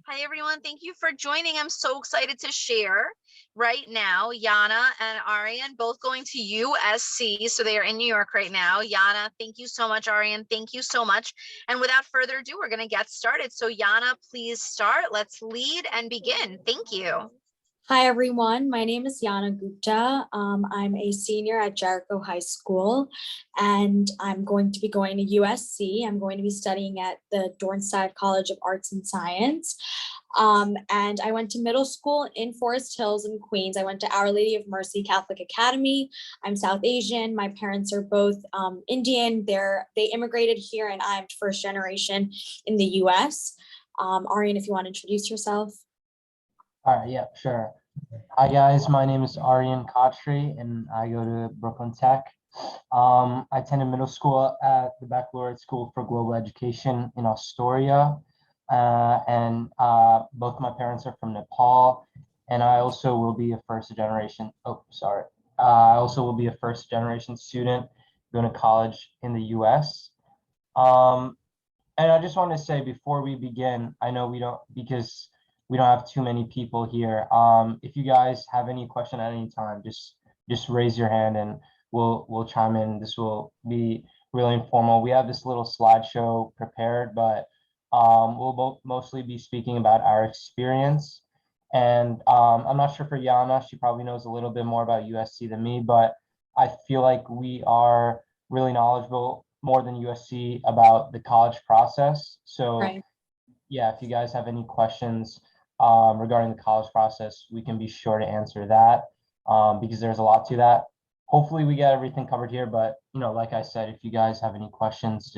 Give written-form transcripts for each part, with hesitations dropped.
Hi, everyone. Thank you for joining. I'm so excited to share right now. Yana and Arian both going to USC. So they are in New York right now. Yana, thank you so much. Arian, thank you so much. And without further ado, we're going to get started. So Yana, please start. Let's lead and begin. Thank you. Hi, everyone. My name is Yana Gupta. I'm a senior at Jericho High School, and I'm going to be going to USC. I'm going to be studying at the Dornstein College of Arts and Science. And I went to middle school in Forest Hills in Queens. I went to Our Lady of Mercy Catholic Academy. I'm South Asian. My parents are both Indian. They immigrated here, and I'm first generation in the US. Arian, if you want to introduce yourself. All right, yeah, sure. Hi guys, my name is Aryan Khatri and I go to Brooklyn Tech. I attended middle school at the Baccalaureate School for Global Education in Astoria. Both my parents are from Nepal, and I also will be a first generation student going to college in the US. And I just want to say before we begin, I know we don't have too many people here. If you guys have any question at any time, just raise your hand and we'll chime in. This will be really informal. We have this little slideshow prepared, but we'll mostly be speaking about our experience. And I'm not sure for Yana, she probably knows a little bit more about USC than me, but I feel like we are really knowledgeable more than USC about the college process. So Right. Yeah, if you guys have any questions regarding the college process, we can be sure to answer that because there's a lot to that. Hopefully we get everything covered here, but like I said, if you guys have any questions,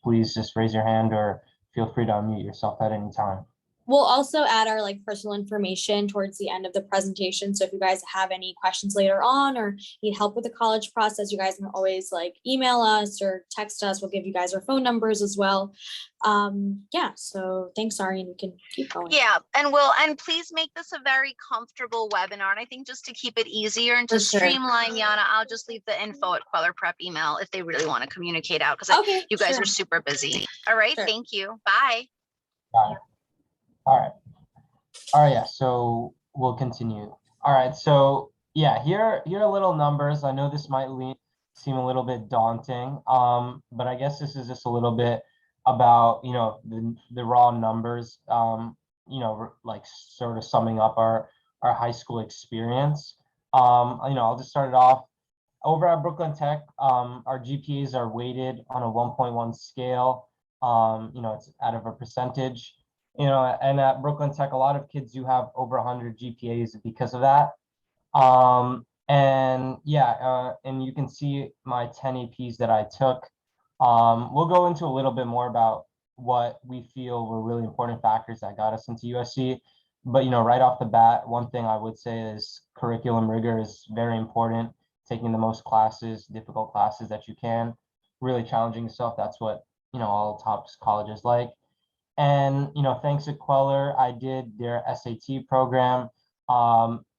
please raise your hand or feel free to unmute yourself at any time. We'll also add our personal information towards the end of the presentation. So if you guys have any questions later on or need help with the college process, you guys can always email us or text us. We'll give you guys our phone numbers as well. Yeah, so thanks, Arian. You can keep going. Yeah, and please make this a very comfortable webinar. And I think just to keep it easier and to streamline, Yana, I'll just leave the info at Kweller Prep email if they really want to communicate out because you guys are super busy. All right, thank you. Bye. Bye. All right, yeah, so we'll continue. All right, so yeah, here are little numbers. I know this might seem a little bit daunting, but I guess this is just a little bit about, the raw numbers, sort of summing up our high school experience. I'll just start it off. Over at Brooklyn Tech, our GPAs are weighted on a 1.1 scale. It's out of a percentage. And at Brooklyn Tech, a lot of kids do have over 100 GPAs because of that. And you can see my 10 APs that I took. We'll go into a little bit more about what we feel were really important factors that got us into USC. But, right off the bat, one thing I would say is curriculum rigor is very important. Taking the most classes, difficult classes that you can, really challenging yourself. That's what, all top colleges like. And, thanks to Kweller, I did their SAT program.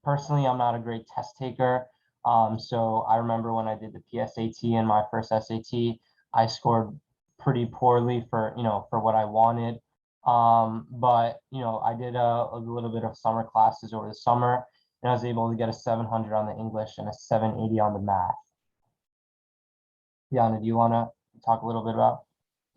Personally, I'm not a great test taker. So I remember when I did the PSAT and my first SAT, I scored pretty poorly for what I wanted. But, I did a little bit of summer classes over the summer, and I was able to get a 700 on the English and a 780 on the math. Yana, do you want to talk a little bit about?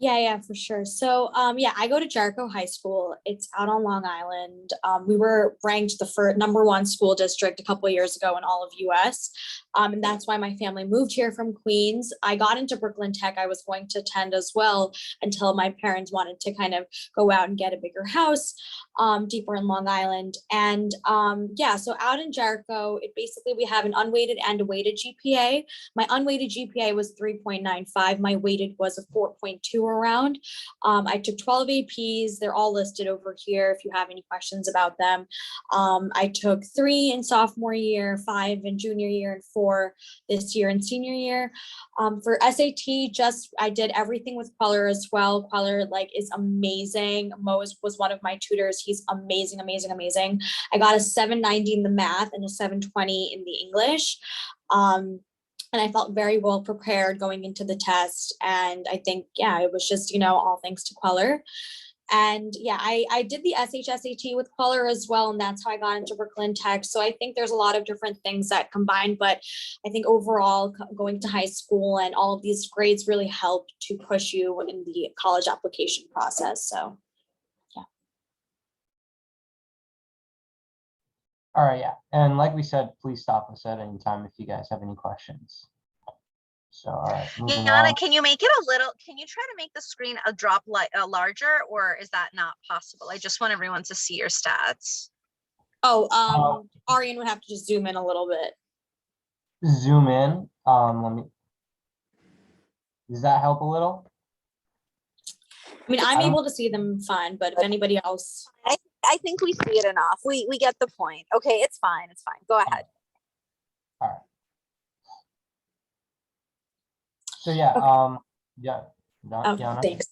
Yeah, for sure. So, I go to Jericho High School. It's out on Long Island. We were ranked the #1 school district a couple of years ago in all of US. And that's why my family moved here from Queens. I got into Brooklyn Tech. I was going to attend as well until my parents wanted to kind of go out and get a bigger house deeper in Long Island. And so out in Jericho, we have an unweighted and a weighted GPA. My unweighted GPA was 3.95. My weighted was a 4.2 around. I took 12 APs. They're all listed over here if you have any questions about them. I took 3 in sophomore year, 5 in junior year, and 4 this year in senior year. For SAT, I did everything with Kweller as well. Kweller is amazing. Mo was one of my tutors. He's amazing. I got a 790 in the math and a 720 in the English. And I felt very well prepared going into the test. And I think, it was just, all thanks to Kweller. And yeah, I did the SHSAT with Kweller as well, and that's how I got into Brooklyn Tech. So I think there's a lot of different things that combine, but I think overall going to high school and all of these grades really help to push you in the college application process. So yeah. All right, yeah. And like we said, please stop us at any time if you guys have any questions. So, all right, moving Yana, on. can you make it a little, can you try to make the screen a drop larger, or is that not possible? I just want everyone to see your stats. Oh, Arian would have to just zoom in a little bit. Zoom in. Does that help a little? I mean, I'm able to see them fine, but if anybody else. I think we see it enough. We get the point. Okay, it's fine. It's fine. Go ahead. All right. So yeah, Okay. yeah. Okay, thanks.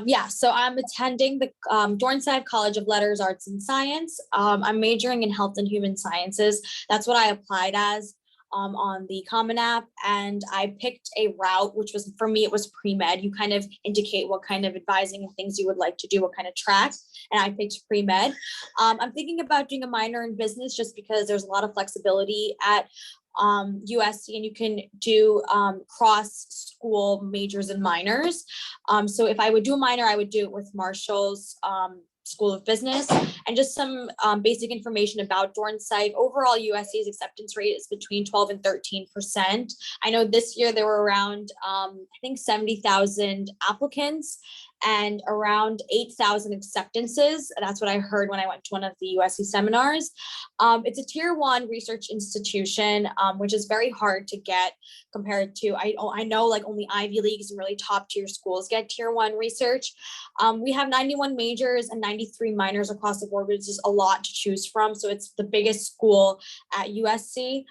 Yeah, so I'm attending the Dornside College of Letters, Arts, and Science. I'm majoring in Health and Human Sciences. That's what I applied as on the Common App, and I picked a route, which was, for me, it was pre-med. You kind of indicate what kind of advising and things you would like to do, what kind of track, and I picked pre-med. I'm thinking about doing a minor in business just because there's a lot of flexibility at USC, and you can do cross school majors and minors. So if I would do a minor, I would do it with Marshall's School of Business. And just some basic information about Dornside. Overall, USC's acceptance rate is between 12 and 13%. I know this year there were around, I think 70,000 applicants and around 8,000 acceptances. That's what I heard when I went to one of the USC seminars. It's a tier 1 research institution, which is very hard to get compared to, I know like only Ivy Leagues and really top tier schools get tier 1 research. We have 91 majors and 93 minors across the board, which is a lot to choose from. So it's the biggest school at USC.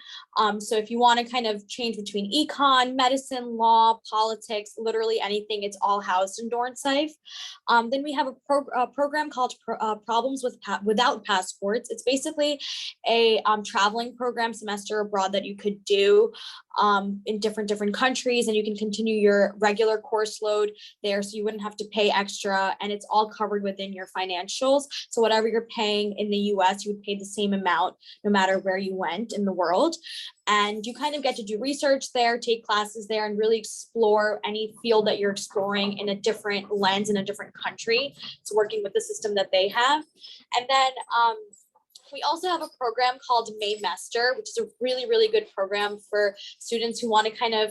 So if you want to kind of change between econ, medicine, law, politics, literally anything, it's all housed in Dornside. Then we have a program called Problems Without Passports. It's basically a traveling program, semester abroad, that you could do in different countries, and you can continue your regular course load there, so you wouldn't have to pay extra, and it's all covered within your financials. So whatever you're paying in the US, you would pay the same amount no matter where you went in the world. And you kind of get to do research there, take classes there, and really explore any field that you're exploring in a different lens in a different country. So working with the system that they have. And then we also have a program called Maymester, which is a really, really good program for students who want to kind of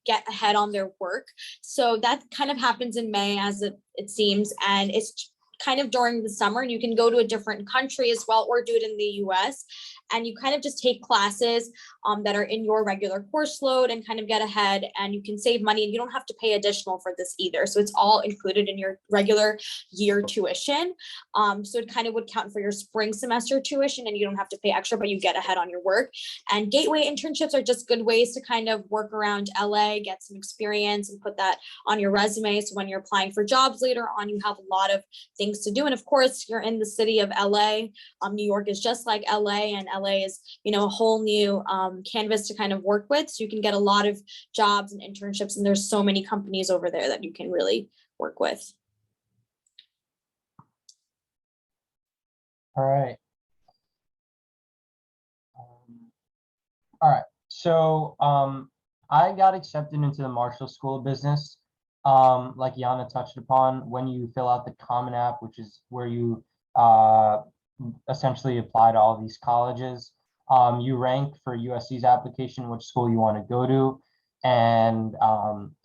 get ahead on their work. So that kind of happens in May, as it seems, and it's kind of during the summer, and you can go to a different country as well, or do it in the US. And you kind of just take classes that are in your regular course load and kind of get ahead, and you can save money, and you don't have to pay additional for this either. So it's all included in your regular year tuition. So it kind of would count for your spring semester tuition, and you don't have to pay extra, but you get ahead on your work. And gateway internships are just good ways to kind of work around LA, get some experience, and put that on your resume. So when you're applying for jobs later on, you have a lot of things to do. And of course, you're in the city of LA. New York is just like LA, and LA is, a whole new canvas to kind of work with. So you can get a lot of jobs and internships, and there's so many companies over there that you can really work with. All right. All right. So I got accepted into the Marshall School of Business. Like Yana touched upon, when you fill out the Common App, which is where you essentially apply to all these colleges, you rank for USC's application, which school you want to go to. And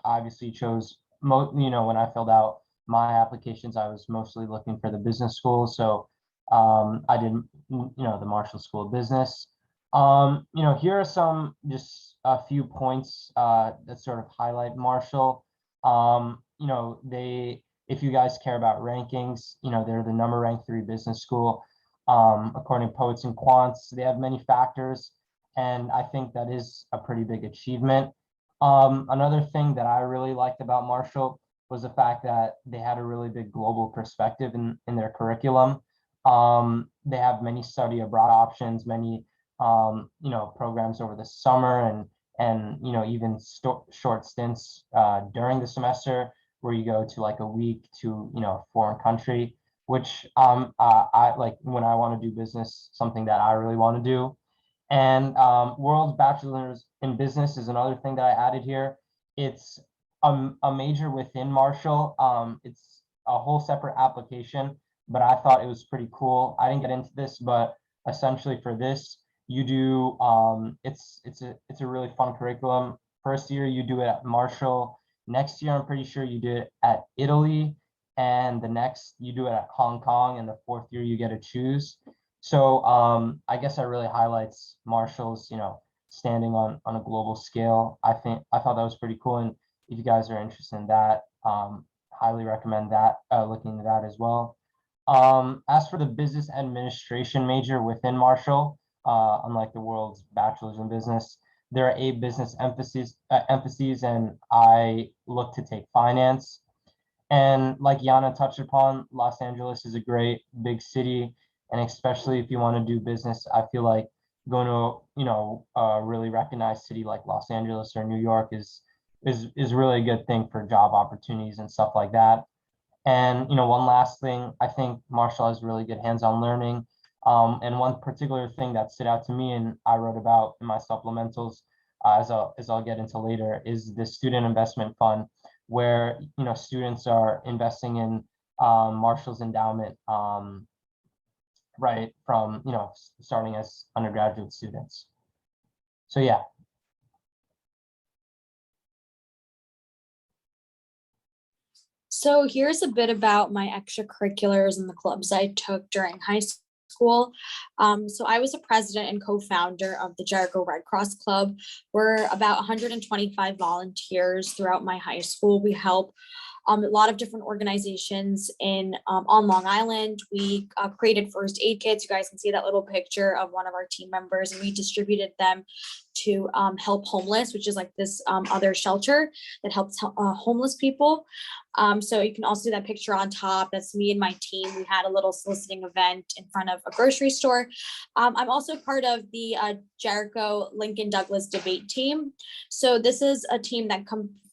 obviously chose, when I filled out my applications, I was mostly looking for the business school. So I did, the Marshall School of Business. Here are some, just a few points that sort of highlight Marshall. If you guys care about rankings, they're the number ranked 3 business school. According to Poets and Quants, they have many factors, and I think that is a pretty big achievement. Another thing that I really liked about Marshall was the fact that they had a really big global perspective in their curriculum. They have many study abroad options, many programs over the summer, and even short stints during the semester where you go to like a week to, a foreign country, which I like when I want to do business, something that I really want to do. And World's Bachelor's in Business is another thing that I added here. It's a major within Marshall. It's a whole separate application, but I thought it was pretty cool. I didn't get into this, but essentially for this, you do it's a really fun curriculum. First year you do it at Marshall. Next year I'm pretty sure you do it at Italy, and the next you do it at Hong Kong, and the fourth year you get to choose. So I guess that really highlights Marshall's, standing on a global scale. I thought that was pretty cool. And if you guys are interested in that, highly recommend that, looking into that as well. As for the business administration major within Marshall, unlike the World's Bachelor's in Business, there are 8 business emphases, and I look to take finance. And like Yana touched upon, Los Angeles is a great big city, and especially if you want to do business, I feel like going to a really recognized city like Los Angeles or New York is really a good thing for job opportunities and stuff like that. And one last thing, I think Marshall has really good hands-on learning. And one particular thing that stood out to me and I wrote about in my supplementals, as I'll get into later, is the student investment fund, where students are investing in Marshall's endowment, right from starting as undergraduate students. So yeah. So here's a bit about my extracurriculars and the clubs I took during high school. So I was a president and co-founder of the Jericho Red Cross Club. We're about 125 volunteers throughout my high school. We help a lot of different organizations on Long Island. We created first aid kits. You guys can see that little picture of one of our team members, and we distributed them to Help Homeless, which is like this other shelter that helps homeless people. So you can also see that picture on top. That's me and my team. We had a little soliciting event in front of a grocery store. I'm also part of the Jericho Lincoln Douglas debate team. So this is a team that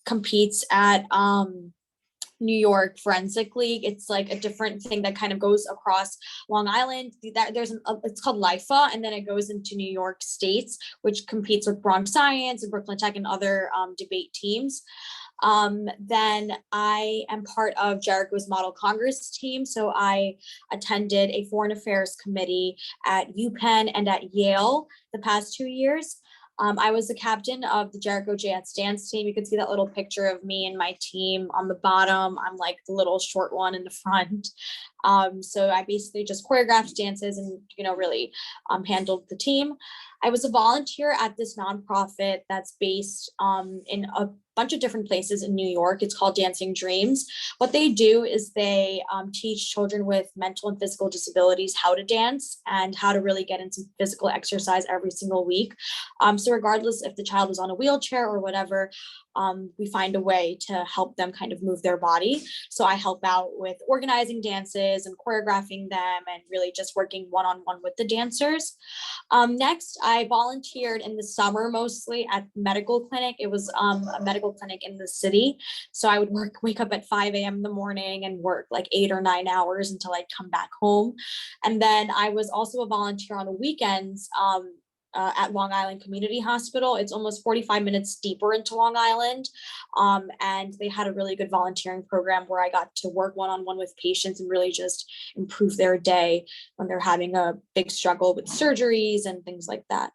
competes at New York Forensic League. It's like a different thing that kind of goes across Long Island. It's called LIFA, and then it goes into New York States, which competes with Bronx Science and Brooklyn Tech and other debate teams. Then I am part of Jericho's Model Congress team. So I attended a foreign affairs committee at UPenn and at Yale the past 2 years. I was the captain of the Jericho Jazz dance team. You can see that little picture of me and my team on the bottom. I'm like the little short one in the front. So I basically just choreographed dances and, really handled the team. I was a volunteer at this nonprofit that's based in a bunch of different places in New York. It's called Dancing Dreams. What they do is they teach children with mental and physical disabilities how to dance and how to really get into physical exercise every single week. So regardless if the child is on a wheelchair or whatever, we find a way to help them kind of move their body. So I help out with organizing dances and choreographing them and really just working one-on-one with the dancers. Next, I volunteered in the summer mostly at medical clinic. It was a medical clinic in the city. So I would wake up at 5 a.m. in the morning and work like 8 or 9 hours until I'd come back home. And then I was also a volunteer on the weekends at Long Island Community Hospital. It's almost 45 minutes deeper into Long Island. And they had a really good volunteering program where I got to work one-on-one with patients and really just improve their day when they're having a big struggle with surgeries and things like that.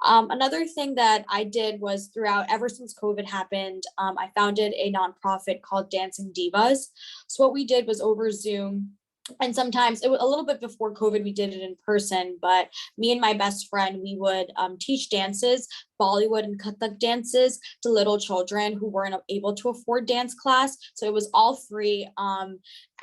Another thing that I did was ever since COVID happened, I founded a nonprofit called Dancing Divas. So what we did was over Zoom, and sometimes it was a little bit before COVID, we did it in person, but me and my best friend, we would teach dances, Bollywood and Kathak dances to little children who weren't able to afford dance class. So it was all free.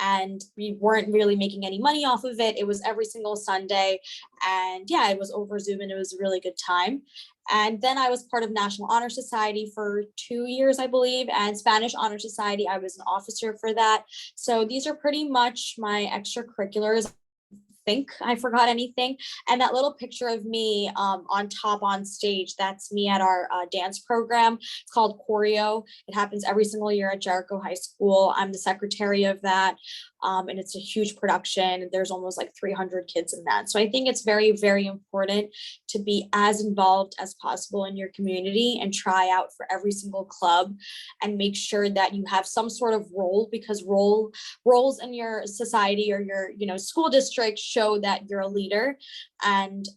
And we weren't really making any money off of it. It was every single Sunday. And yeah, it was over Zoom and it was a really good time. And then I was part of National Honor Society for 2 years, I believe, and Spanish Honor Society. I was an officer for that. So these are pretty much my extracurriculars. think I forgot anything. And that little picture of me on top on stage, that's me at our dance program. It's called Choreo. It happens every single year at Jericho High School. I'm the secretary of that. And it's a huge production. There's almost like 300 kids in that. So I think it's very, very important to be as involved as possible in your community and try out for every single club and make sure that you have some sort of role, because roles in your society or your school district show that you're a leader. And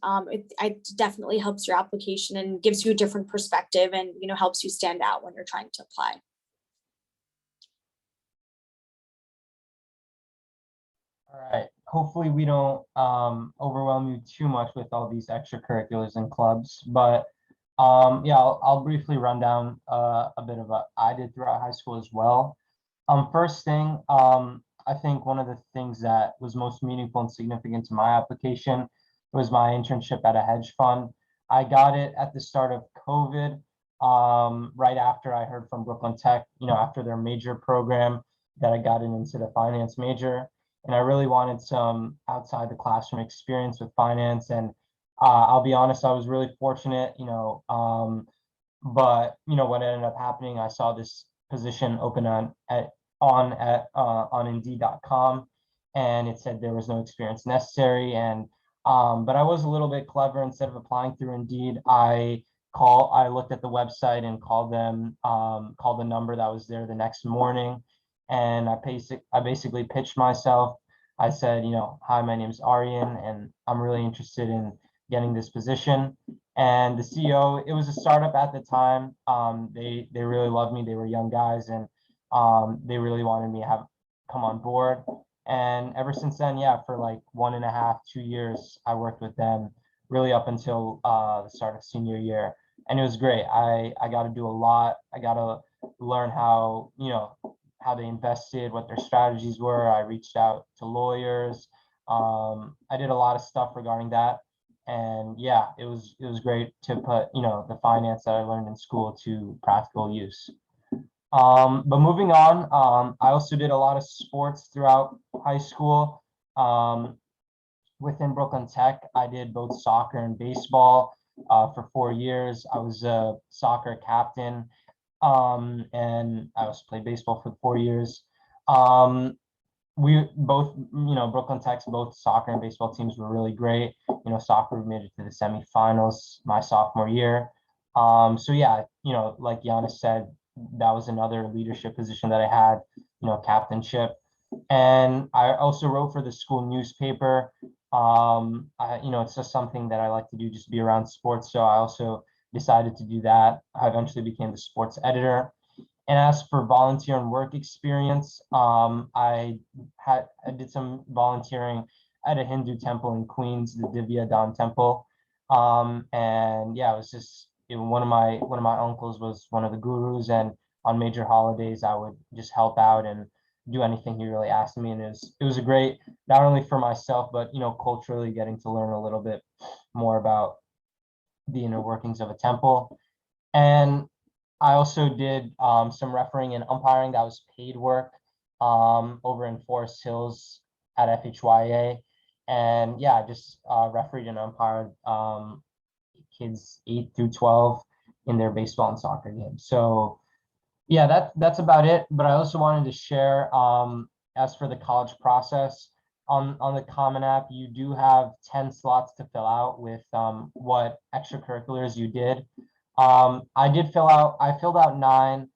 it definitely helps your application and gives you a different perspective and helps you stand out when you're trying to apply. All right. Hopefully we don't overwhelm you too much with all these extracurriculars and clubs, but yeah, I'll briefly run down a bit of what I did throughout high school as well. First thing, I think one of the things that was most meaningful and significant to my application was my internship at a hedge fund. I got it at the start of COVID, right after I heard from Brooklyn Tech, after their major program, that I got into the finance major. And I really wanted some outside the classroom experience with finance. And I'll be honest, I was really fortunate, but what ended up happening, I saw this position open on Indeed.com, and it said there was no experience necessary. And but I was a little bit clever. Instead of applying through Indeed, I looked at the website and called the number that was there the next morning. And I basically pitched myself. I said, hi, my name is Aryan, and I'm really interested in getting this position. And the CEO, it was a startup at the time. They really loved me. They were young guys, and they really wanted me to come on board. And ever since then, yeah, for like 1.5, 2 years, I worked with them really up until the start of senior year. And it was great. I got to do a lot. I got to learn how they invested, what their strategies were. I reached out to lawyers. I did a lot of stuff regarding that. And yeah, it was great to put, the finance that I learned in school to practical use. But moving on, I also did a lot of sports throughout high school. Within Brooklyn Tech, I did both soccer and baseball for 4 years. I was a soccer captain. And I also played baseball for 4 years. We both, Brooklyn Tech's both soccer and baseball teams were really great. Soccer made it to the semifinals my sophomore year. So yeah, like Giannis said, that was another leadership position that I had, captainship. And I also wrote for the school newspaper. It's just something that I like to do, just be around sports. So I also decided to do that. I eventually became the sports editor. And as for volunteer and work experience, I did some volunteering at a Hindu temple in Queens, the Divya Dham temple. And yeah, it was just one of my uncles was one of the gurus, and on major holidays I would just help out and do anything he really asked me. And it was a great, not only for myself, but culturally getting to learn a little bit more about the inner workings of a temple. And I also did some refereeing and umpiring. That was paid work over in Forest Hills at FHYA. And yeah, I just refereed and umpired kids 8 through 12 in their baseball and soccer games. So yeah, that's about it. But I also wanted to share, as for the college process, on the Common App, you do have 10 slots to fill out with what extracurriculars you did. I filled out 9.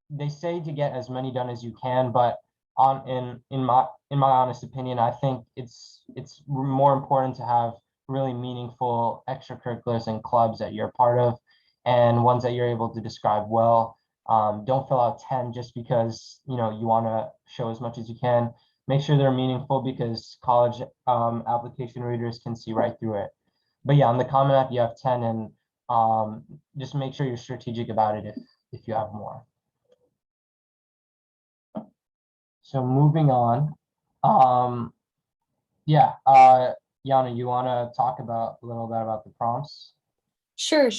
They say to get as many done as you can, but in my honest opinion, I think it's more important to have really meaningful extracurriculars and clubs that you're part of, and ones that you're able to describe well. Don't fill out 10 just because you want to show as much as you can. Make sure they're meaningful, because college application readers can see right through it. But yeah, on the Common App, you have 10, and just make sure you're strategic about it if you have more. So moving on, yeah, Yana, you want to talk a little bit about the prompts? Sure.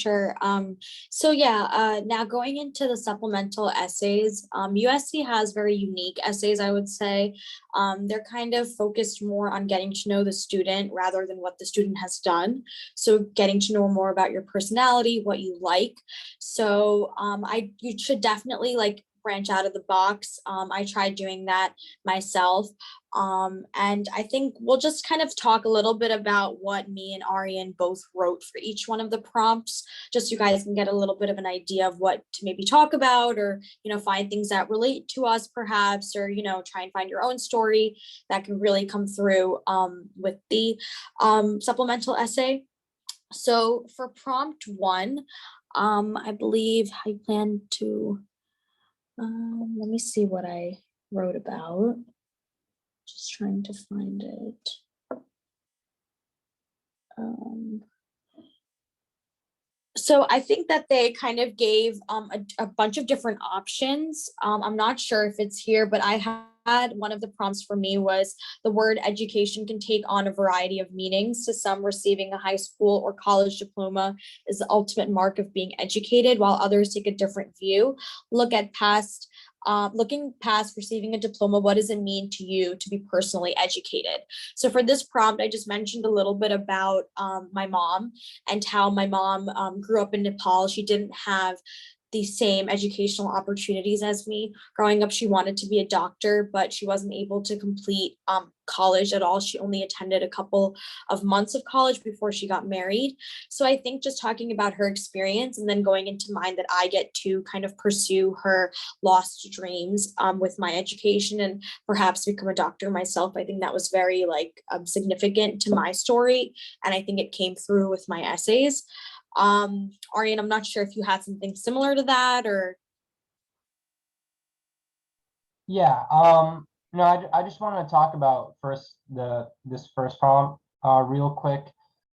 So yeah, now going into the supplemental essays, USC has very unique essays, I would say. They're kind of focused more on getting to know the student rather than what the student has done. So getting to know more about your personality, what you like. So you should definitely like branch out of the box. I tried doing that myself. And I think we'll just kind of talk a little bit about what me and Arian both wrote for each one of the prompts, just so you guys can get a little bit of an idea of what to maybe talk about, or, find things that relate to us perhaps, or, try and find your own story that can really come through with the supplemental essay. So for prompt 1, I believe I plan to, let me see what I wrote about. Just trying to find it. So I think that they kind of gave a bunch of different options. I'm not sure if it's here, but I had one of the prompts for me was the word education can take on a variety of meanings. To some, receiving a high school or college diploma is the ultimate mark of being educated, while others take a different view. Looking past receiving a diploma, what does it mean to you to be personally educated? So for this prompt, I just mentioned a little bit about my mom and how my mom grew up in Nepal. She didn't have the same educational opportunities as me. Growing up, she wanted to be a doctor, but she wasn't able to complete college at all. She only attended a couple of months of college before she got married. So I think just talking about her experience and then going into mine, that I get to kind of pursue her lost dreams with my education and perhaps become a doctor myself. I think that was very significant to my story. And I think it came through with my essays. Arian, I'm not sure if you had something similar to that or. Yeah, no, I just want to talk about this first prompt real quick.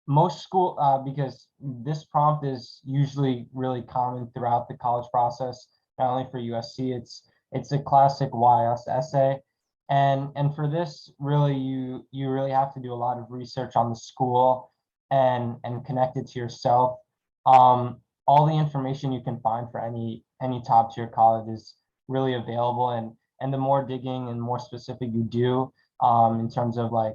Most school, because this prompt is usually really common throughout the college process, not only for USC, it's a classic YS essay. And for this, really, you really have to do a lot of research on the school and connect it to yourself. All the information you can find for any top tier college is really available, and the more digging and more specific you do in terms of like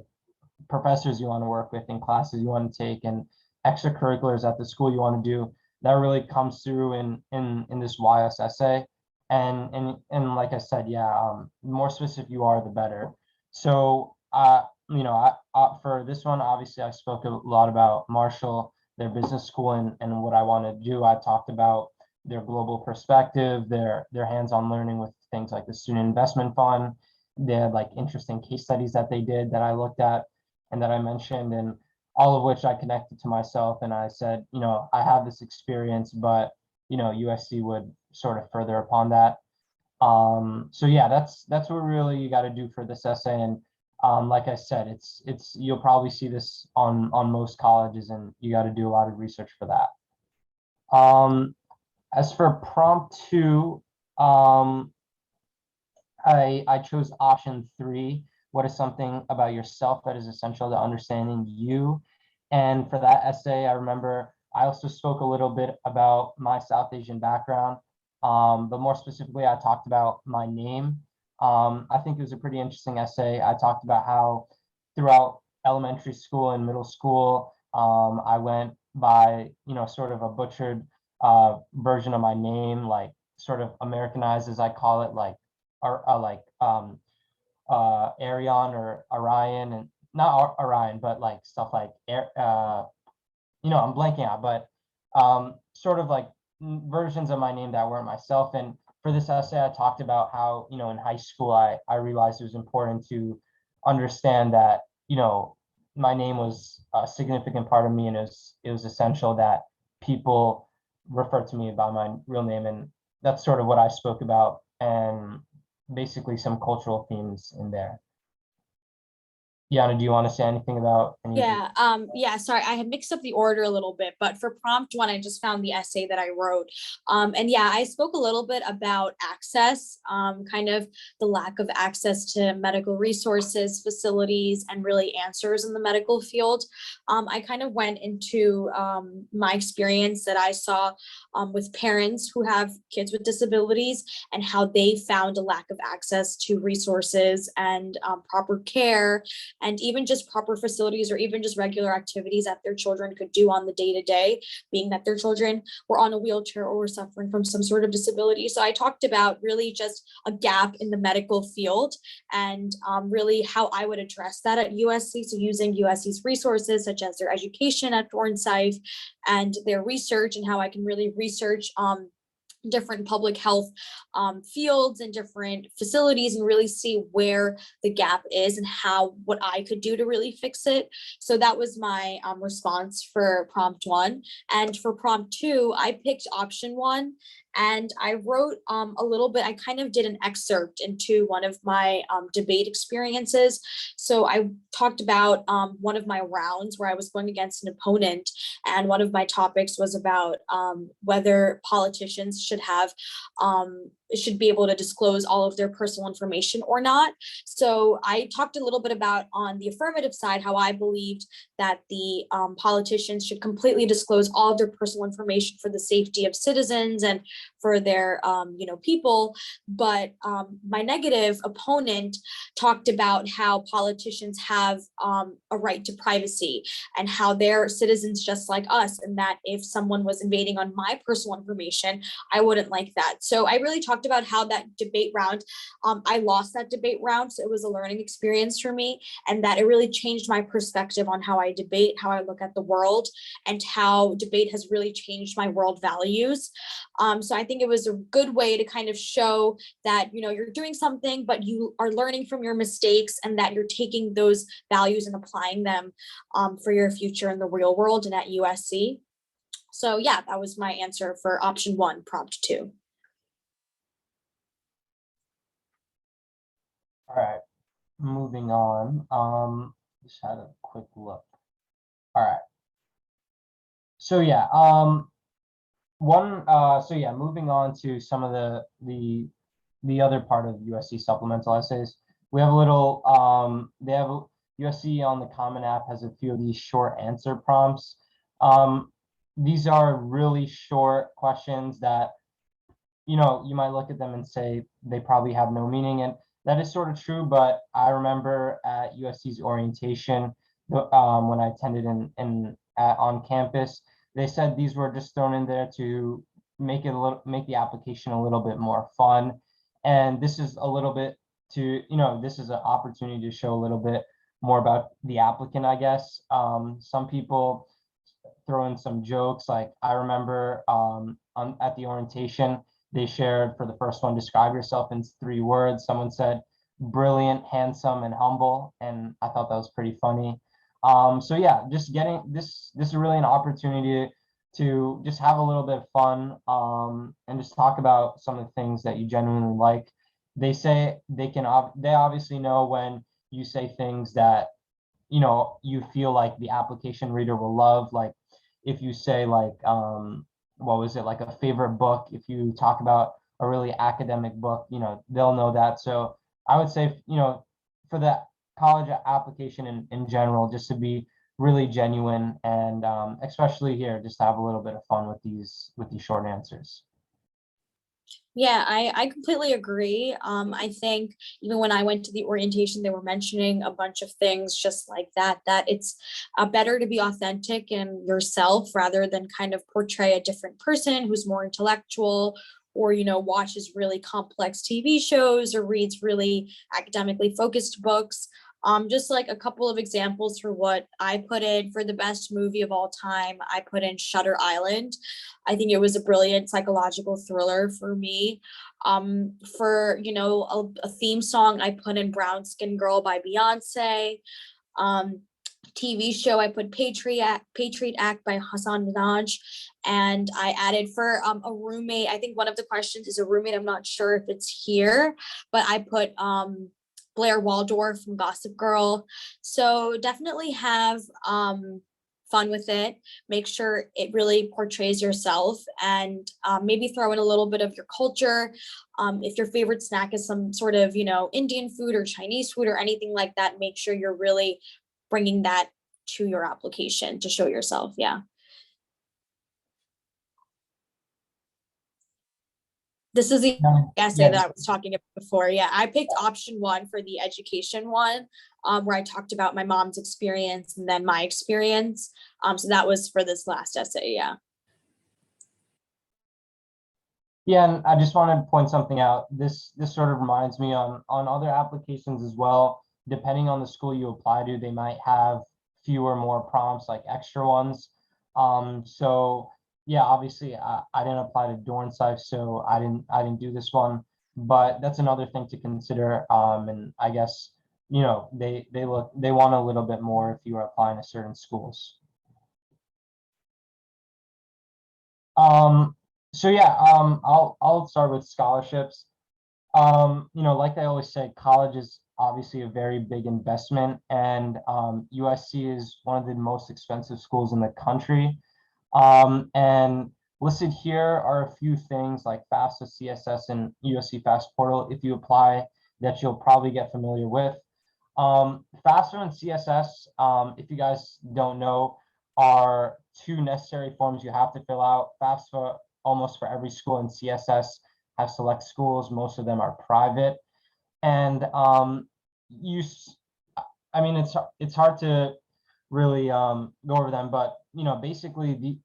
professors you want to work with and classes you want to take and extracurriculars at the school you want to do, that really comes through in this YS essay. And like I said, yeah, the more specific you are, the better. So for this one, obviously I spoke a lot about Marshall, their business school, and what I want to do. I talked about their global perspective, their hands-on learning with things like the student investment fund. They had like interesting case studies that they did that I looked at and that I mentioned, and all of which I connected to myself. And I said, I have this experience, but USC would sort of further upon that. So yeah, that's what really you got to do for this essay. And like I said, it's you'll probably see this on most colleges, and you got to do a lot of research for that. As for prompt 2, I chose option 3. What is something about yourself that is essential to understanding you? And for that essay, I remember I also spoke a little bit about my South Asian background, but more specifically, I talked about my name. I think it was a pretty interesting essay. I talked about how throughout elementary school and middle school, I went by, sort of a butchered version of my name, like sort of Americanized, as I call it, like Arion or Orion, and not Orion, but like stuff like I'm blanking out, but sort of like versions of my name that weren't myself. And for this essay, I talked about how, in high school, I realized it was important to understand that, my name was a significant part of me, and it was essential that people refer to me by my real name. And that's sort of what I spoke about, and basically some cultural themes in there. Yana, do you want to say anything about any of the- Yeah, sorry, I had mixed up the order a little bit, but for prompt one, I just found the essay that I wrote. And yeah, I spoke a little bit about access, kind of the lack of access to medical resources, facilities, and really answers in the medical field. I kind of went into my experience that I saw with parents who have kids with disabilities and how they found a lack of access to resources and proper care, and even just proper facilities or even just regular activities that their children could do on the day-to-day, being that their children were on a wheelchair or were suffering from some sort of disability. So I talked about really just a gap in the medical field and really how I would address that at USC. So using USC's resources, such as their education at Forsyth and their research, and how I can really research different public health fields and different facilities and really see where the gap is and what I could do to really fix it. So that was my response for prompt one. And for prompt two, I picked option one, and I wrote a little bit. I kind of did an excerpt into one of my debate experiences. So I talked about one of my rounds where I was going against an opponent, and one of my topics was about whether politicians should be able to disclose all of their personal information or not. So I talked a little bit about, on the affirmative side, how I believed that the politicians should completely disclose all of their personal information for the safety of citizens and for their people. But my negative opponent talked about how politicians have a right to privacy and how they're citizens just like us, and that if someone was invading on my personal information, I wouldn't like that. So I really talked about how that debate round, I lost that debate round. So it was a learning experience for me, and that it really changed my perspective on how I debate, how I look at the world, and how debate has really changed my world values. So I think it was a good way to kind of show that, you're doing something, but you are learning from your mistakes, and that you're taking those values and applying them for your future in the real world and at USC. So yeah, that was my answer for option one, prompt two. All right, moving on. Just had a quick look. All right. So yeah, moving on to some of the other part of USC supplemental essays. We have a little USC on the Common App has a few of these short answer prompts. These are really short questions that, you might look at them and say they probably have no meaning, and that is sort of true. But I remember at USC's orientation, when I attended on campus, they said these were just thrown in there to make the application a little bit more fun. And this is a little bit this is an opportunity to show a little bit more about the applicant, I guess. Some people throw in some jokes. Like I remember at the orientation, they shared for the first one, describe yourself in 3 words. Someone said brilliant, handsome, and humble. And I thought that was pretty funny. So yeah, just getting this is really an opportunity to just have a little bit of fun and just talk about some of the things that you genuinely like. They say they obviously know when you say things that you feel like the application reader will love. Like if you say like what was it, like a favorite book, if you talk about a really academic book, they'll know that. So I would say for the college application in general, just to be really genuine, and especially here, just to have a little bit of fun with these short answers. Yeah, I completely agree. I think even when I went to the orientation, they were mentioning a bunch of things just like that it's better to be authentic and yourself rather than kind of portray a different person who's more intellectual, or watches really complex TV shows or reads really academically focused books. Just like a couple of examples for what I put in for the best movie of all time, I put in Shutter Island. I think it was a brilliant psychological thriller for me. For a theme song, I put in Brown Skin Girl by Beyonce. TV show, I put Patriot Act by Hassan Minaj. And I added for a roommate, I think one of the questions is a roommate. I'm not sure if it's here, but I put Blair Waldorf from Gossip Girl. So definitely have fun with it. Make sure it really portrays yourself, and maybe throw in a little bit of your culture. If your favorite snack is some sort of, Indian food or Chinese food or anything like that, make sure you're really bringing that to your application to show yourself. Yeah. This is the essay Yeah. that I was talking about before. Yeah, I picked option one for the education one, where I talked about my mom's experience and then my experience. So that was for this last essay. Yeah. Yeah, and I just wanted to point something out. This sort of reminds me on other applications as well. Depending on the school you apply to, they might have fewer more prompts, like extra ones. So yeah, obviously I didn't apply to Dornsife, so I didn't do this one. But that's another thing to consider. And I guess they want a little bit more if you are applying to certain schools. Um, so yeah, I'll start with scholarships. Like I always say, college is obviously a very big investment, and USC is one of the most expensive schools in the country. And listed here are a few things like FAFSA, CSS, and USC Fast Portal if you apply that you'll probably get familiar with. FAFSA and CSS, if you guys don't know, are two necessary forms you have to fill out. FAFSA almost for every school, and CSS have select schools. Most of them are private. And I mean, it's hard to really go over them, but basically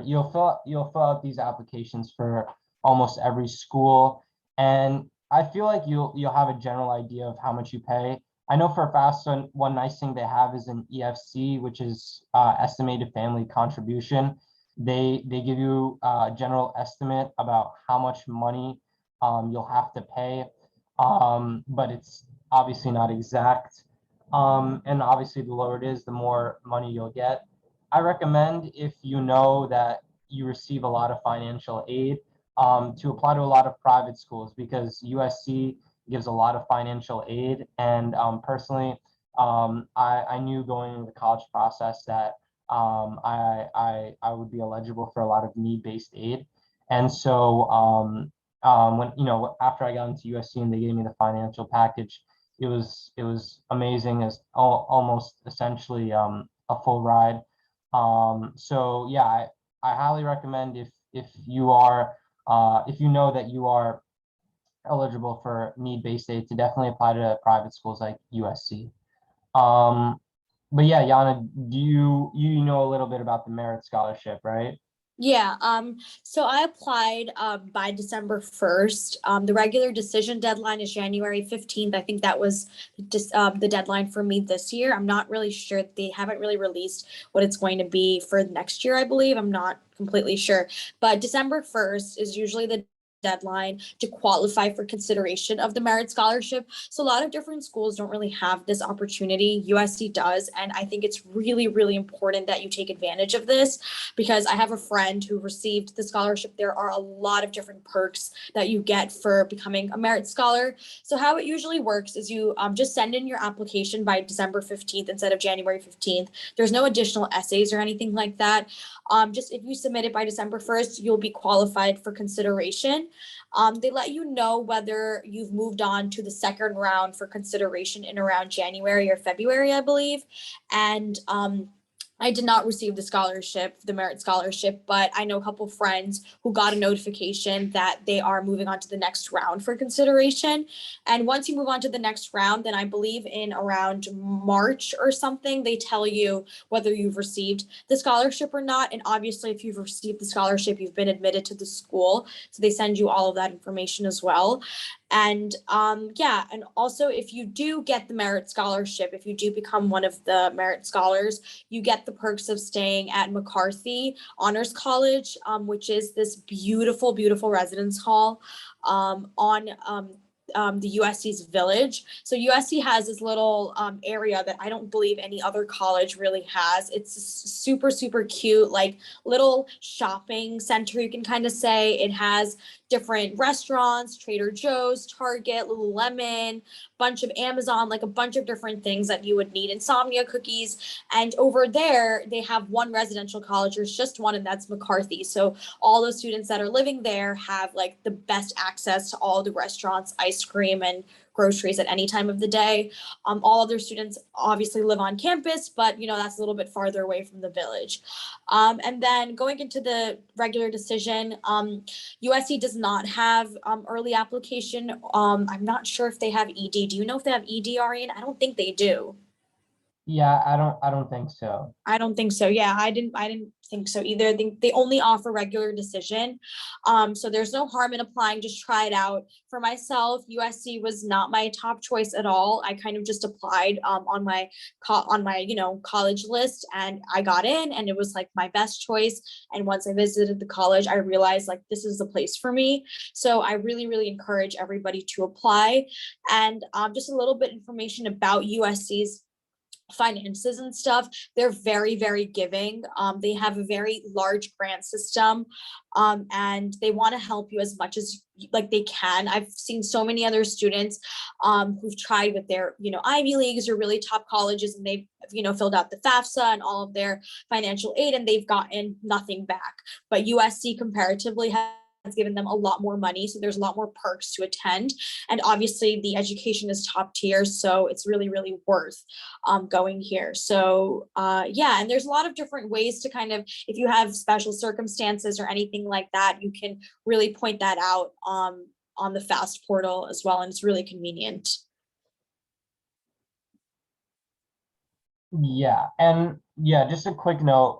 you'll fill out these applications for almost every school, and I feel like you'll have a general idea of how much you pay. I know for FAFSA, one nice thing they have is an EFC, which is estimated family contribution. They give you a general estimate about how much money you'll have to pay, but it's obviously not exact. And obviously, the lower it is, the more money you'll get. I recommend, if you know that you receive a lot of financial aid, to apply to a lot of private schools, because USC gives a lot of financial aid. And personally, I knew going into the college process that I would be eligible for a lot of need-based aid. And so when after I got into USC and they gave me the financial package, it was amazing, as almost essentially a full ride. So yeah, I highly recommend, if you are if you know that you are eligible for need-based aid, to definitely apply to private schools like USC. But yeah, Yana, do you know a little bit about the merit scholarship, right? Yeah, so I applied by December 1st. The regular decision deadline is January 15th. I think that was just the deadline for me this year. I'm not really sure. They haven't really released what it's going to be for next year, I believe. I'm not completely sure. But December 1st is usually the deadline to qualify for consideration of the merit scholarship. So a lot of different schools don't really have this opportunity. USC does, and I think it's really, really important that you take advantage of this, because I have a friend who received the scholarship. There are a lot of different perks that you get for becoming a merit scholar. So how it usually works is you just send in your application by December 15th instead of January 15th. There's no additional essays or anything like that. Just if you submit it by December 1st, you'll be qualified for consideration. They let you know whether you've moved on to the second round for consideration in around January or February, I believe. And I did not receive the scholarship, the merit scholarship, but I know a couple friends who got a notification that they are moving on to the next round for consideration. And once you move on to the next round, then I believe in around March or something, they tell you whether you've received the scholarship or not. And obviously, if you've received the scholarship, you've been admitted to the school. So they send you all of that information as well. And yeah, and also if you do get the merit scholarship, if you do become one of the merit scholars, you get the perks of staying at McCarthy Honors College, which is this beautiful, beautiful residence hall on the USC's Village. So USC has this little area that I don't believe any other college really has. It's super, super cute, like little shopping center, you can kind of say. It has different restaurants, Trader Joe's, Target, Lululemon, bunch of Amazon, like a bunch of different things that you would need, insomnia cookies. And over there, they have one residential college, there's just one, and that's McCarthy. So all those students that are living there have like the best access to all the restaurants, ice cream, and groceries at any time of the day. All other students obviously live on campus, but that's a little bit farther away from the village. And then going into the regular decision, USC does not have early application. I'm not sure if they have ED. Do you know if they have ED, Arian? I don't think they do. Yeah, I don't think so. I don't think so. Yeah, I didn't think so either. I think they only offer regular decision. So there's no harm in applying, just try it out. For myself, USC was not my top choice at all. I kind of just applied on my college list, and I got in, and it was like my best choice. And once I visited the college, I realized like this is the place for me. So I really, really encourage everybody to apply. And just a little bit information about USC's finances and stuff. They're very, very giving. They have a very large grant system, and they want to help you as much as like they can. I've seen so many other students who've tried with their Ivy Leagues or really top colleges, and they've filled out the Fafsa and all of their financial aid, and they've gotten nothing back. But USC comparatively has given them a lot more money, so there's a lot more perks to attend, and obviously the education is top tier, so it's really, really worth going here. So yeah, and there's a lot of different ways to kind of, if you have special circumstances or anything like that, you can really point that out on the FAST portal as well, and it's really convenient. Yeah, and yeah, just a quick note,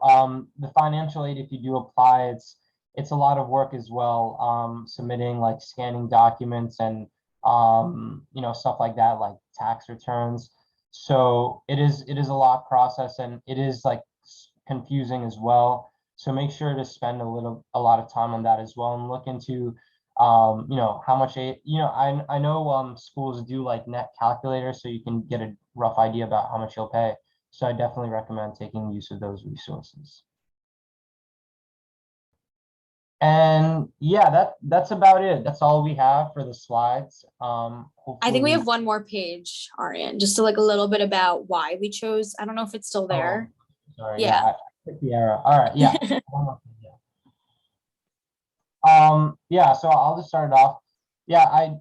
the financial aid, if you do apply, it's a lot of work as well, submitting like scanning documents and stuff like that, like tax returns. So it is a lot process, and it is like confusing as well. So make sure to spend a lot of time on that as well, and look into how much I know schools do like net calculators, so you can get a rough idea about how much you'll pay. So I definitely recommend taking use of those resources. And yeah, that's about it. That's all we have for the slides. I think we have one more page, Arian, just to like a little bit about why we chose. I don't know if it's still there. Sorry, Yeah. I clicked the arrow. All right, yeah. Yeah, so I'll just start it off. Yeah,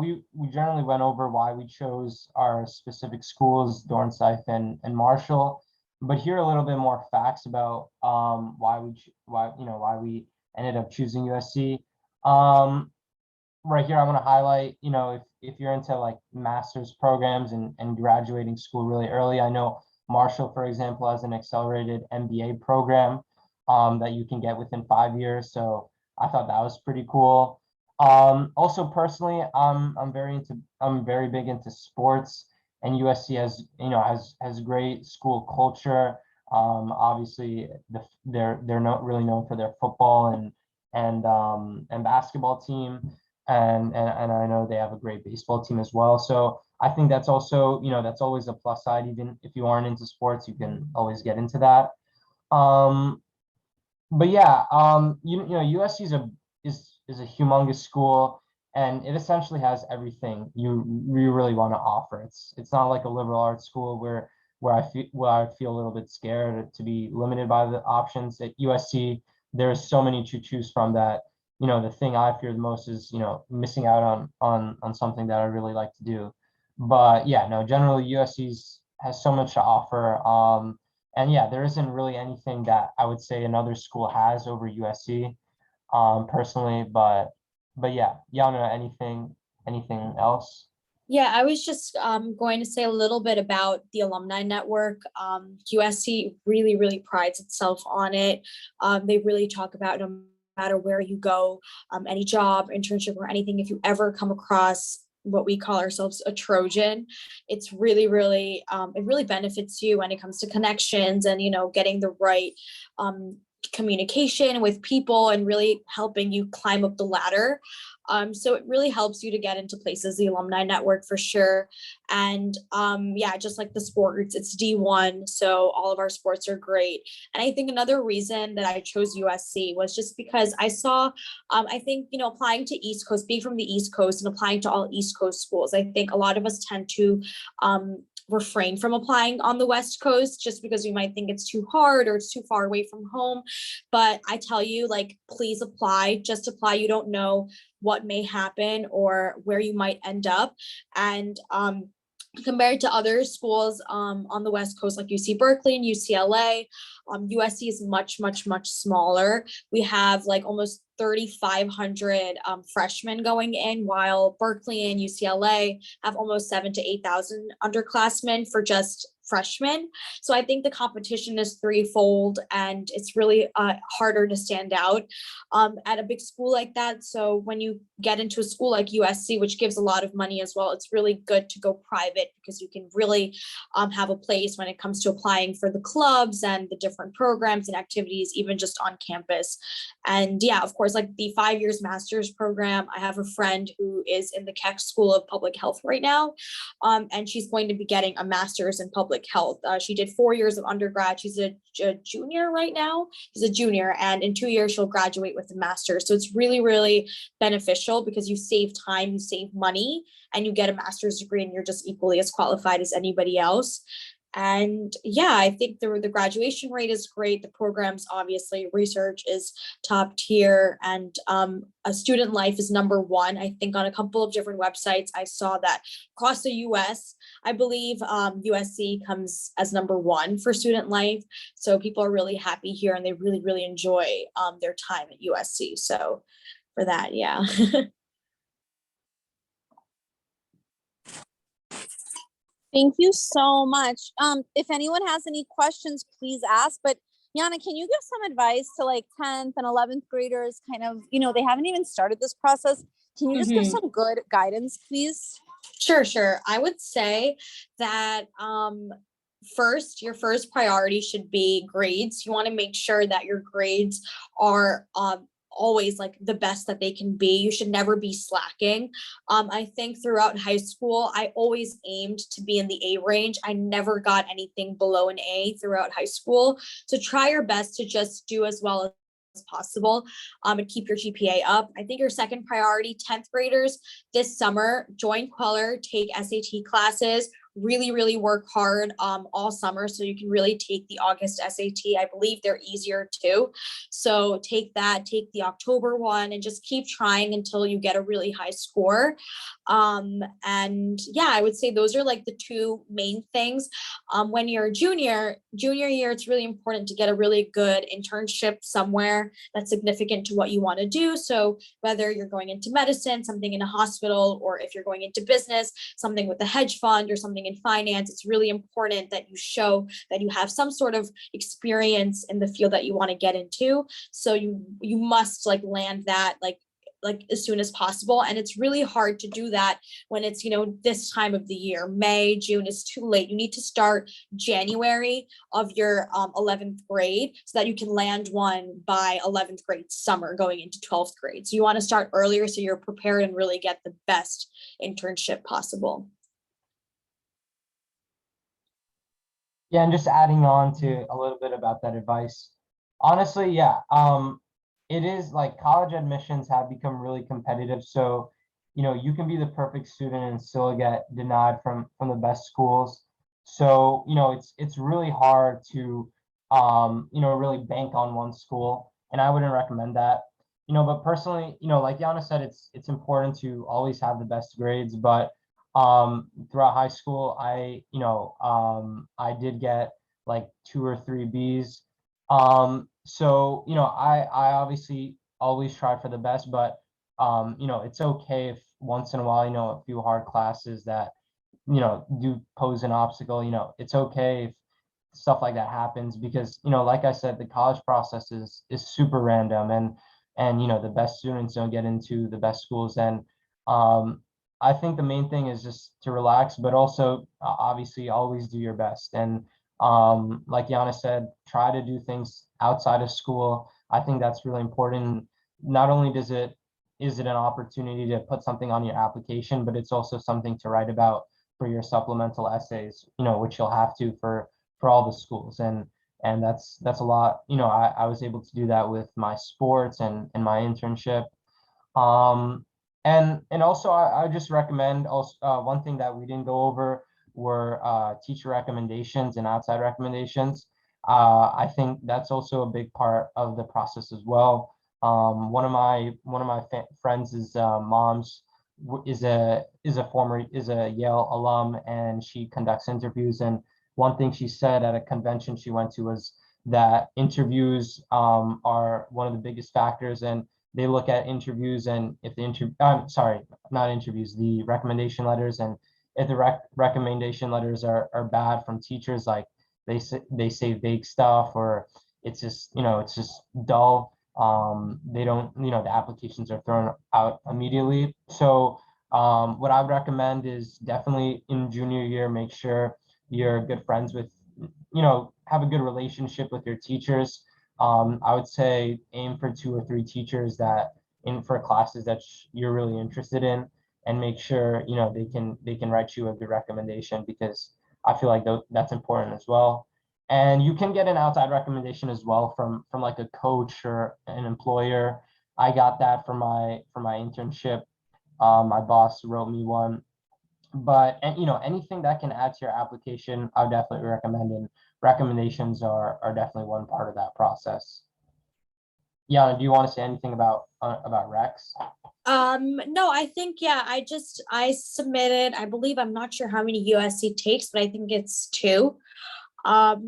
we generally went over why we chose our specific schools, Dornsife and Marshall, but here are a little bit more facts about why we ended up choosing USC. Right here, I want to highlight, if you're into like master's programs and graduating school really early, I know Marshall, for example, has an accelerated MBA program that you can get within 5 years. So I thought that was pretty cool. Also, personally, I'm very big into sports, and USC has great school culture. Obviously, they're not really known for their football and basketball team, and I know they have a great baseball team as well. So I think that's also that's always a plus side. Even if you aren't into sports, you can always get into that. But yeah, USC is a humongous school, and it essentially has everything you really want to offer. It's not like a liberal arts school where I feel a little bit scared to be limited by the options. At USC, there's so many to choose from that the thing I fear the most is missing out on something that I really like to do. But yeah, no, generally USC has so much to offer. And yeah, there isn't really anything that I would say another school has over USC, personally. But yeah, Yana, anything else? Yeah, I was just going to say a little bit about the Alumni Network. USC really, really prides itself on it. They really talk about no matter where you go, any job, internship, or anything, if you ever come across what we call ourselves a Trojan, it's really, really, it really benefits you when it comes to connections and, getting the right communication with people and really helping you climb up the ladder. So it really helps you to get into places, the Alumni Network for sure. And yeah, just like the sports, it's D1. So all of our sports are great. And I think another reason that I chose USC was just because I saw, I think, you know, applying to East Coast, being from the East Coast and applying to all East Coast schools, I think a lot of us tend to refrain from applying on the West Coast just because we might think it's too hard or it's too far away from home. But I tell you, like, please apply, just apply. You don't know what may happen or where you might end up. And compared to other schools on the West Coast, like UC Berkeley and UCLA, USC is much, much, much smaller. We have like almost 3,500 freshmen going in, while Berkeley and UCLA have almost 7,000 to 8,000 underclassmen for just freshmen. So I think the competition is threefold, and it's really harder to stand out at a big school like that. So when you get into a school like USC, which gives a lot of money as well, it's really good to go private because you can really have a place when it comes to applying for the clubs and the different programs and activities, even just on campus. And yeah, of course, like the 5 years master's program, I have a friend who is in the Keck School of Public Health right now, and she's going to be getting a master's in public health. She did 4 years of undergrad. She's a junior right now. She's a junior, and in 2 years she'll graduate with a master's. So it's really, really beneficial because you save time, you save money, and you get a master's degree, and you're just equally as qualified as anybody else. And yeah, I think the graduation rate is great. The programs, obviously, research is top tier, and a student life is #1. I think on a couple of different websites, I saw that across the US, I believe USC comes as #1 for student life. So people are really happy here, and they really, really enjoy their time at USC. So for that, yeah. Thank you so much. If anyone has any questions, please ask. But Yana, can you give some advice to like 10th and 11th graders? Kind of, you know, they haven't even started this process. Can you just give some good guidance, please? Sure. I would say that your first priority should be grades. You want to make sure that your grades are always like the best that they can be. You should never be slacking. I think throughout high school, I always aimed to be in the A range. I never got anything below an A throughout high school. So try your best to just do as well as possible and keep your GPA up. I think your second priority, 10th graders, this summer, join Kweller, take SAT classes, really work hard all summer so you can really take the August SAT. I believe they're easier too. So take that, take the October one, and just keep trying until you get a really high score. And yeah, I would say those are like the two main things. When you're a junior year, it's really important to get a really good internship somewhere that's significant to what you want to do. So whether you're going into medicine, something in a hospital, or if you're going into business, something with a hedge fund or something in finance, it's really important that you show that you have some sort of experience in the field that you want to get into. So you must like land that like as soon as possible. And it's really hard to do that when it's, you know, this time of the year. May, June is too late. You need to start January of your 11th grade so that you can land one by 11th grade summer going into 12th grade. So you want to start earlier so you're prepared and really get the best internship possible. Yeah, and just adding on to a little bit about that advice. Honestly, yeah, it is like college admissions have become really competitive. So, you know, you can be the perfect student and still get denied from the best schools. So, you know, it's really hard to, you know, really bank on one school, and I wouldn't recommend that. You know, but personally, you know, like Yana said, it's important to always have the best grades, but throughout high school, I did get like 2 or 3 Bs. So, you know, I obviously always try for the best, but you know, it's okay if once in a while, you know, a few hard classes that, you know, do pose an obstacle. You know, it's okay if stuff like that happens, because, you know, like I said, the college process is super random, and you know, the best students don't get into the best schools. And I think the main thing is just to relax, but also obviously always do your best. And Like Yana said, try to do things outside of school. I think that's really important. Not only is it an opportunity to put something on your application, but it's also something to write about for your supplemental essays, which you'll have to for all the schools. And that's a lot. I was able to do that with my sports and my internship. And also I just recommend also one thing that we didn't go over were teacher recommendations and outside recommendations. I think that's also a big part of the process as well. One of my friends' moms is a Yale alum, and she conducts interviews. And one thing she said at a convention she went to was that interviews are one of the biggest factors, and they look at interviews, and if the not interviews, the recommendation letters, and if the recommendation letters are bad from teachers, like they say vague stuff, or it's just dull. They don't, the applications are thrown out immediately. So what I would recommend is definitely in junior year, make sure you're good friends with, have a good relationship with your teachers. I would say aim for 2 or 3 teachers for classes that you're really interested in, and make sure they can write you a good recommendation, because I feel like that's important as well. And you can get an outside recommendation as well from like a coach or an employer. I got that for my internship. My boss wrote me one. But anything that can add to your application, I would definitely recommend. And recommendations are definitely one part of that process. Yana, do you want to say anything about Rex? No, I think, yeah, I submitted, I believe, I'm not sure how many USC takes, but I think it's 2.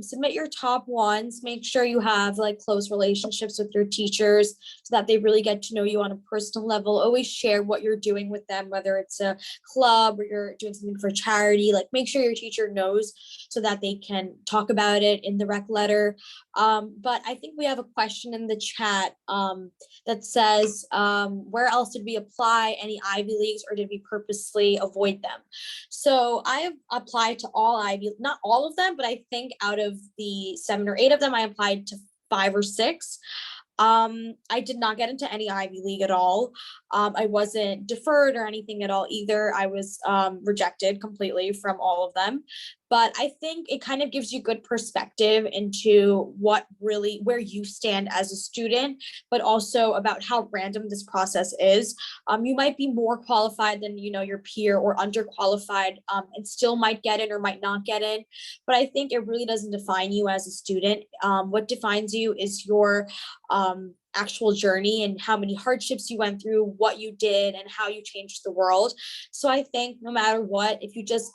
Submit your top ones, make sure you have like close relationships with your teachers so that they really get to know you on a personal level. Always share what you're doing with them, whether it's a club or you're doing something for charity. Like, make sure your teacher knows so that they can talk about it in the rec letter. But I think we have a question in the chat that says, where else did we apply? Any Ivy Leagues, or did we purposely avoid them? So I have applied to all Ivy, not all of them, but I think out of the 7 or 8 of them, I applied to 5 or 6. I did not get into any Ivy League at all. I wasn't deferred or anything at all either. I was rejected completely from all of them. But I think it kind of gives you good perspective into where you stand as a student, but also about how random this process is. You might be more qualified than your peer, or underqualified, and still might get in or might not get in. But I think it really doesn't define you as a student. What defines you is your actual journey and how many hardships you went through, what you did, and how you changed the world. So I think no matter what, if you just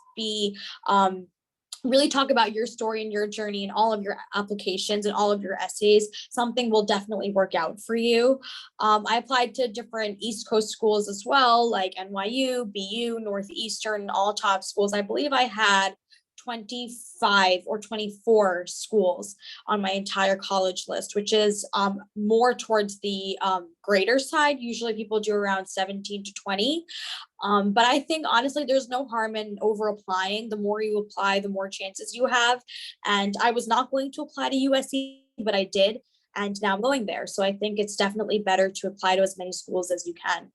really talk about your story and your journey and all of your applications and all of your essays, something will definitely work out for you. I applied to different East Coast schools as well, like NYU, BU, Northeastern, all top schools. I believe I had 25 or 24 schools on my entire college list, which is more towards the greater side. Usually people do around 17 to 20. But I think honestly, there's no harm in over applying. The more you apply, the more chances you have. And I was not going to apply to USC, but I did. And now I'm going there. So I think it's definitely better to apply to as many schools as you can.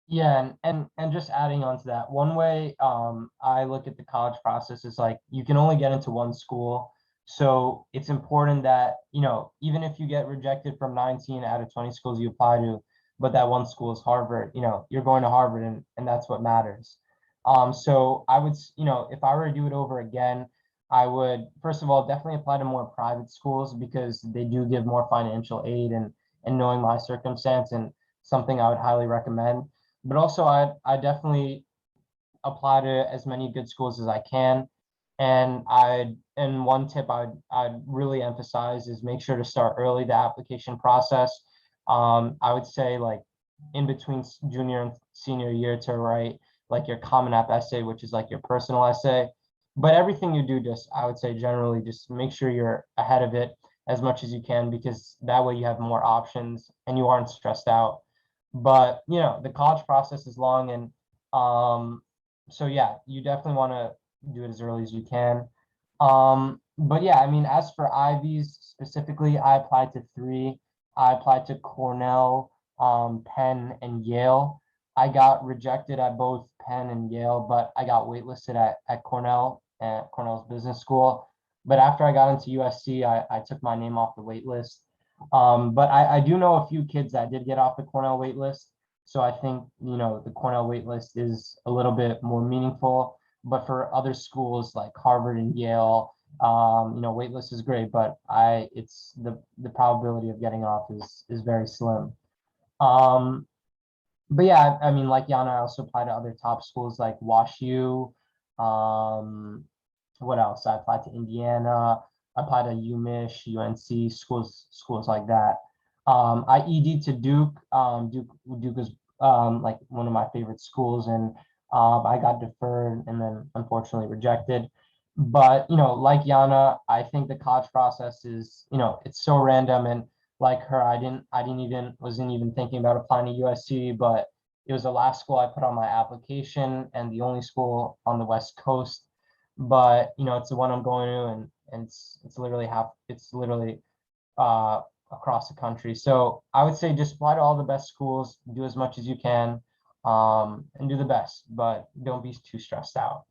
Yeah, and just adding on to that, one way I look at the college process is like you can only get into one school. So it's important that, even if you get rejected from 19 out of 20 schools you apply to, but that one school is Harvard, you're going to Harvard, and that's what matters. So I would, if I were to do it over again, I would, first of all, definitely apply to more private schools, because they do give more financial aid, and knowing my circumstance, and something I would highly recommend. But also I definitely apply to as many good schools as I can. And one tip I'd really emphasize is make sure to start early the application process. I would say, like, in between junior and senior year, to write like your Common App essay, which is like your personal essay. But everything you do, I would say generally just make sure you're ahead of it as much as you can, because that way you have more options and you aren't stressed out. But the college process is long, and so yeah, you definitely want to do it as early as you can. But yeah, I mean, as for Ivies specifically, I applied to 3. I applied to Cornell, Penn, and Yale. I got rejected at both Penn and Yale, but I got waitlisted at Cornell, at Cornell's business school. But after I got into USC, I took my name off the wait list. But I do know a few kids that did get off the Cornell wait list. So I think, the Cornell wait list is a little bit more meaningful. But for other schools like Harvard and Yale, wait list is great, but it's the probability of getting off is very slim. But yeah, I mean, like Yana, I also applied to other top schools like WashU. What else? I applied to Indiana. I applied to UMich, UNC, schools like that. I ED'd to Duke. Duke is like one of my favorite schools, and I got deferred and then unfortunately rejected. But like Yana, I think the college process is, it's so random, and like her, wasn't even thinking about applying to USC, but it was the last school I put on my application and the only school on the West Coast. But it's the one I'm going to, and it's literally across the country. So I would say just apply to all the best schools, do as much as you can, and do the best, but don't be too stressed out.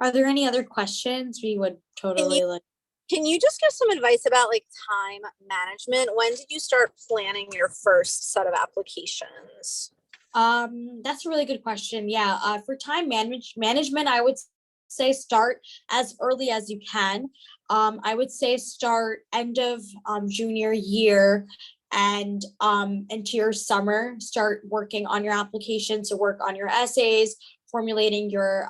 Are there any other questions? We would totally like. Can you just give some advice about like time management? When did you start planning your first set of applications? That's a really good question. Yeah. For time management, I would say start as early as you can. I would say start end of junior year and into your summer, start working on your application, to work on your essays, formulating your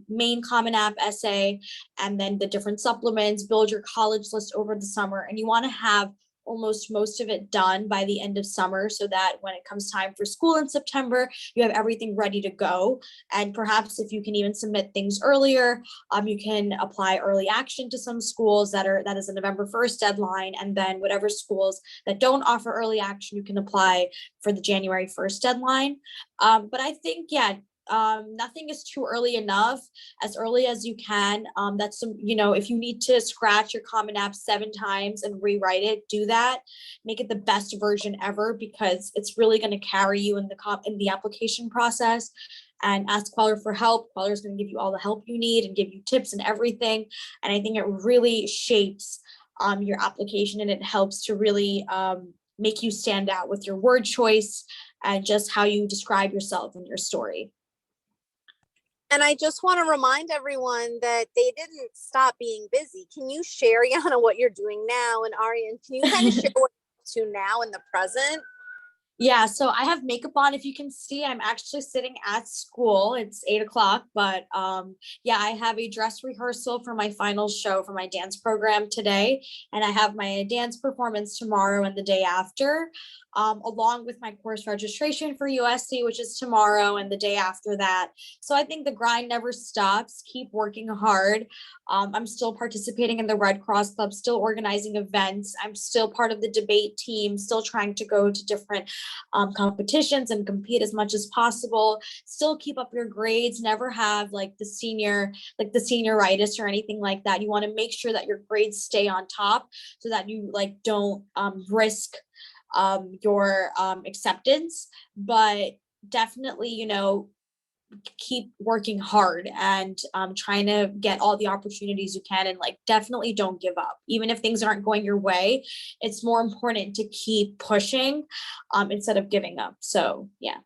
main Common App essay, and then the different supplements, build your college list over the summer. And you want to have almost most of it done by the end of summer, so that when it comes time for school in September, you have everything ready to go. And perhaps if you can even submit things earlier, you can apply early action to some schools that is a November 1st deadline. And then whatever schools that don't offer early action, you can apply for the January 1st deadline. But I think, yeah, nothing is too early enough. As early as you can. That's some, if you need to scratch your Common App 7 times and rewrite it, do that. Make it the best version ever, because it's really going to carry you in the application process. And ask Kweller for help. Kweller is going to give you all the help you need and give you tips and everything. And I think it really shapes your application, and it helps to really make you stand out with your word choice and just how you describe yourself and your story. And I just want to remind everyone that they didn't stop being busy. Can you share, Yana, what you're doing now? And Arian, can you kind of share what you're up to now in the present? Yeah, so I have makeup on. If you can see, I'm actually sitting at school. It's 8:00, but yeah, I have a dress rehearsal for my final show for my dance program today. And I have my dance performance tomorrow and the day after, along with my course registration for USC, which is tomorrow and the day after that. So I think the grind never stops. Keep working hard. I'm still participating in the Red Cross Club, still organizing events. I'm still part of the debate team, still trying to go to different competitions and compete as much as possible. Still keep up your grades. Never have like the senioritis or anything like that. You want to make sure that your grades stay on top, so that you don't risk your acceptance. But definitely, keep working hard and trying to get all the opportunities you can, and definitely don't give up. Even if things aren't going your way, it's more important to keep pushing instead of giving up. So yeah.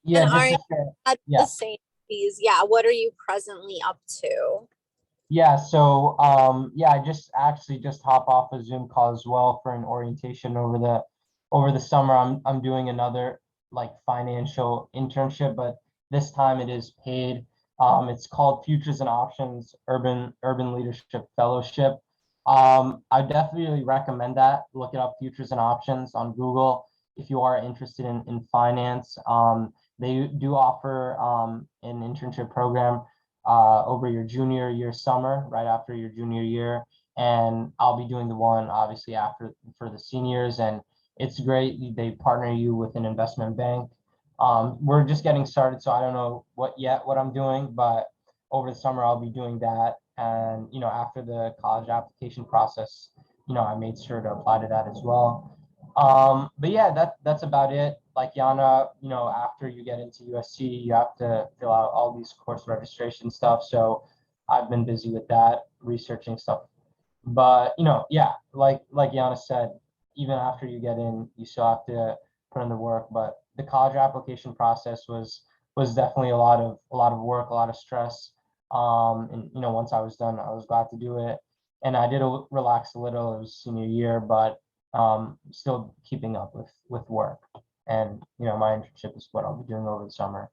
Yeah, and just Arian, to share, at yeah. the same fees, what are you presently up to? Yeah, so I just hop off a Zoom call as well for an orientation over the summer. I'm doing another financial internship, but this time it is paid. It's called Futures and Options Urban Leadership Fellowship. I definitely recommend that. Look it up, Futures and Options, on Google if you are interested in finance. They do offer an internship program over your junior year summer, right after your junior year. And I'll be doing the one obviously after for the seniors, and it's great. They partner you with an investment bank. We're just getting started, so I don't know what I'm doing, but over the summer I'll be doing that. And, you know, after the college application process, you know, I made sure to apply to that as well. But yeah, that's about it. Like Yana, you know, after you get into USC, you have to fill out all these course registration stuff. So I've been busy with that, researching stuff. But, you know, yeah, like Yana said, even after you get in, you still have to put in the work. But the college application process was definitely a lot of work, a lot of stress. And you know, once I was done, I was glad to do it. And I did relax a little. It was senior year, but still keeping up with work. And you know, my internship is what I'll be doing over the summer.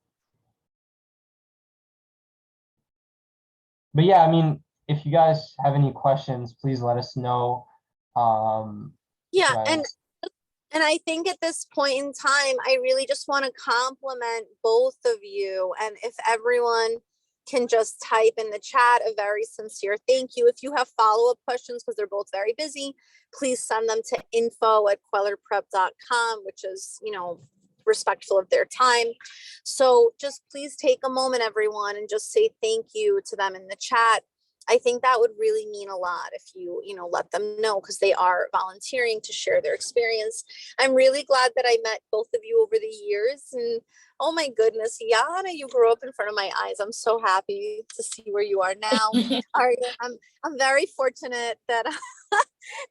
But yeah, I mean, if you guys have any questions, please let us know. Yeah, Right. and I think at this point in time, I really just want to compliment both of you. And if everyone can just type in the chat a very sincere thank you. If you have follow-up questions, because they're both very busy, please send them to info@kwellerprep.com, which is, you know, respectful of their time. So just please take a moment, everyone, and just say thank you to them in the chat. I think that would really mean a lot if you know, let them know, because they are volunteering to share their experience. I'm really glad that I met both of you over the years. And oh my goodness, Yana, you grew up in front of my eyes. I'm so happy to see where you are now. I'm very fortunate that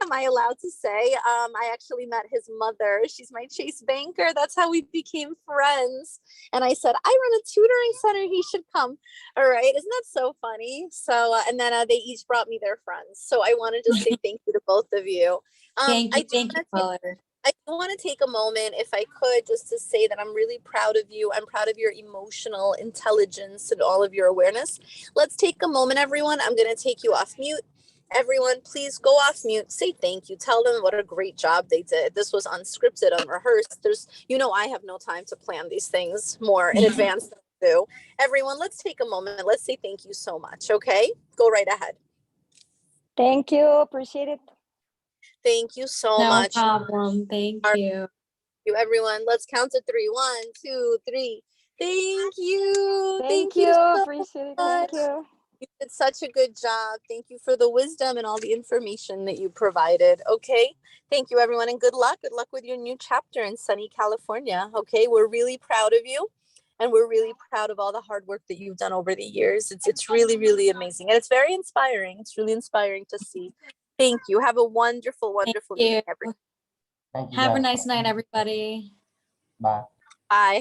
am I allowed to say, I actually met his mother. She's my Chase banker. That's how we became friends. And I said, I run a tutoring center. He should come. All right. Isn't that so funny? So, and then they each brought me their friends. So I want to just say thank you to both of you. Thank you, Kweller. I want to take a moment, if I could, just to say that I'm really proud of you. I'm proud of your emotional intelligence and all of your awareness. Let's take a moment, everyone. I'm going to take you off mute. Everyone, please go off mute. Say thank you. Tell them what a great job they did. This was unscripted, unrehearsed. You know, I have no time to plan these things more in advance than I do. Everyone, let's take a moment. Let's say thank you so much. Okay, go right ahead. Thank you. Appreciate it. Thank you so No much. problem. Thank you. You, everyone. Let's count to 3. 1, 2, 3. Thank you. Thank you. So Appreciate it. Thank you. You did such a good job. Thank you for the wisdom and all the information that you provided. Okay. Thank you, everyone, and good luck. Good luck with your new chapter in sunny California. Okay. We're really proud of you. And we're really proud of all the hard work that you've done over the years. It's really, really amazing. And it's very inspiring. It's really inspiring to see. Thank you. Have a wonderful, wonderful evening, everyone. Thank you. Have a guys. nice night, everybody. Bye. Bye.